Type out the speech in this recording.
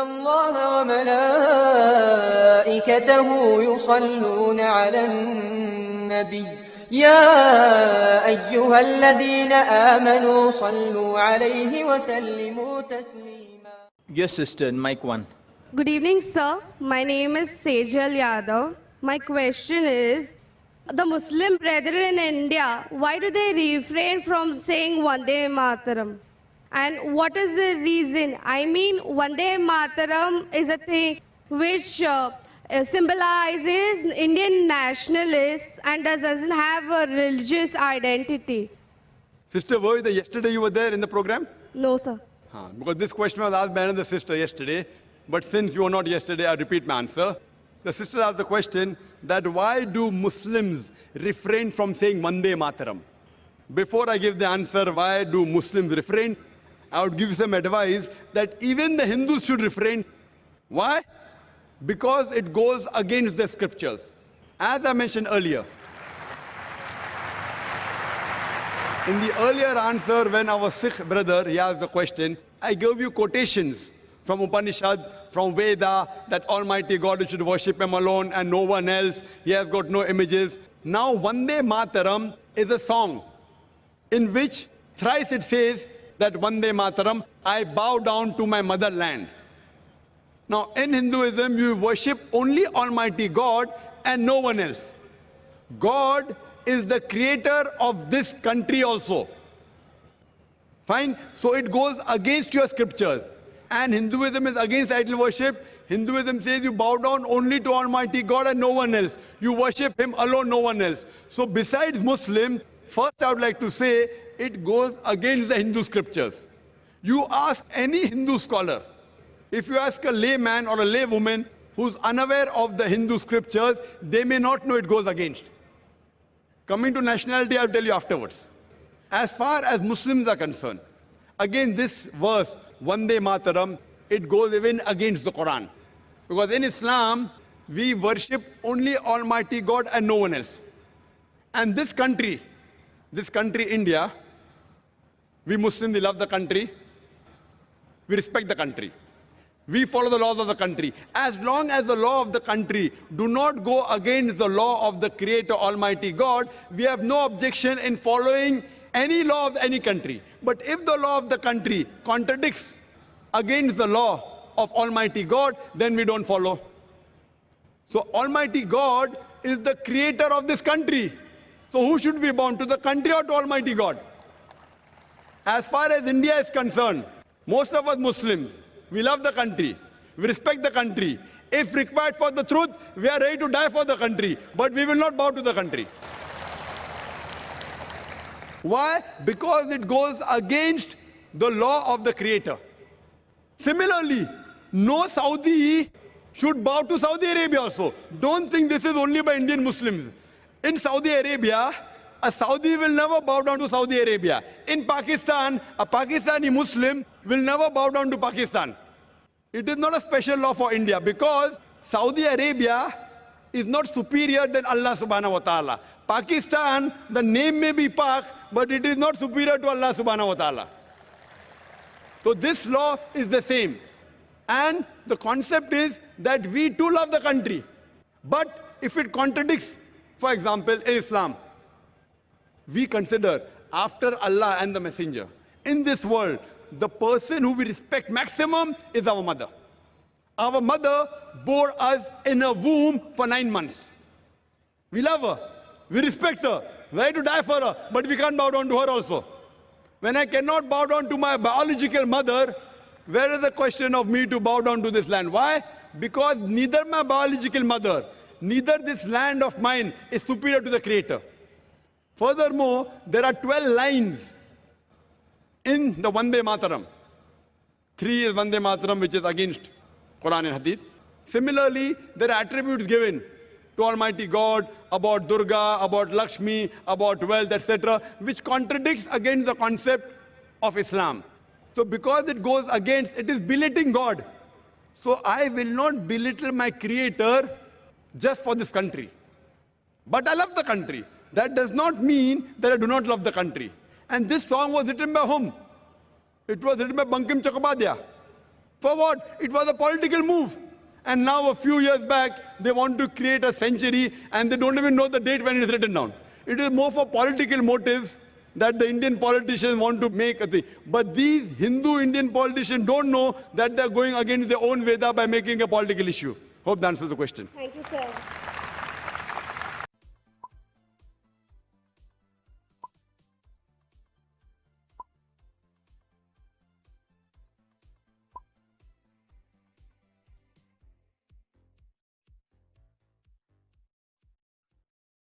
الله وملائكته يصلون على النبي يا أيها الذين آمنوا صلوا عليه وسلموا تسليما. Yes, sister, mic 1. Good evening, sir. My name is Sejal Yadav. My question is, the Muslim brethren in India, why do they refrain from saying Vande Mataram? And what is the reason? I mean, Vande Mataram is a thing which symbolizes Indian nationalists and doesn't have a religious identity. Sister, yesterday you were there in the program? No, sir. Because this question was asked by another sister yesterday, but since you were not yesterday, I repeat my answer. The sister asked the question that why do Muslims refrain from saying Vande Mataram? Before I give the answer, why do Muslims refrain, I would give some advice that even the Hindus should refrain. Why? Because it goes against the scriptures. As I mentioned earlier, in the earlier answer, when our Sikh brother, he asked the question, I gave you quotations from Upanishad, from Veda, that Almighty God should worship Him alone and no one else. He has got no images. Now, Vande Mataram is a song in which thrice it says that Vande Mataram, I bow down to my motherland. Now, in Hinduism, you worship only Almighty God and no one else. God is the creator of this country also. Fine? So it goes against your scriptures. And Hinduism is against idol worship. Hinduism says you bow down only to Almighty God and no one else. You worship Him alone, no one else. So besides Muslim, first I would like to say, it goes against the Hindu scriptures. You ask any Hindu scholar, if you ask a layman or a laywoman who's unaware of the Hindu scriptures, they may not know it goes against. Coming to nationality, I'll tell you afterwards. As far as Muslims are concerned, again this verse, Vande Mataram, it goes even against the Quran. Because in Islam, we worship only Almighty God and no one else. And this country, India, we Muslims, we love the country, we respect the country. We follow the laws of the country. As long as the law of the country do not go against the law of the Creator Almighty God, we have no objection in following any law of any country. But if the law of the country contradicts against the law of Almighty God, then we don't follow. So Almighty God is the creator of this country. So who should we bow to, the country or to Almighty God? As far as India is concerned, most of us Muslims, we love the country, we respect the country. If required for the truth, we are ready to die for the country, but we will not bow to the country. Why? Because it goes against the law of the Creator. Similarly, no Saudi should bow to Saudi Arabia also. Don't think this is only by Indian Muslims. In Saudi Arabia, a Saudi will never bow down to Saudi Arabia. In Pakistan, a Pakistani Muslim will never bow down to Pakistan. It is not a special law for India because Saudi Arabia is not superior than Allah subhanahu wa ta'ala. Pakistan, the name may be Pak, but it is not superior to Allah subhanahu wa ta'ala. So this law is the same. And the concept is that we too love the country. But if it contradicts, for example, in Islam, we consider after Allah and the Messenger, in this world, the person who we respect maximum is our mother. Our mother bore us in a womb for 9 months. We love her. We respect her. We're ready to die for her. But we can't bow down to her also. When I cannot bow down to my biological mother, where is the question of me to bow down to this land? Why? Because neither my biological mother, neither this land of mine is superior to the Creator. Furthermore, there are 12 lines in the Vande Mataram. 3 is Vande Mataram, which is against Quran and Hadith. Similarly, there are attributes given to Almighty God about Durga, about Lakshmi, about wealth, etc., which contradicts against the concept of Islam. So because it goes against, it is belittling God. So I will not belittle my Creator just for this country. But I love the country. That does not mean that I do not love the country. And this song was written by whom? It was written by Bankim Chakrabarty. For what? It was a political move. And now a few years back, they want to create a century and they don't even know the date when it is written down. It is more for political motives that the Indian politicians want to make a thing. But these Hindu Indian politicians don't know that they're going against their own Veda by making a political issue. Hope that answers the question. Thank you, sir.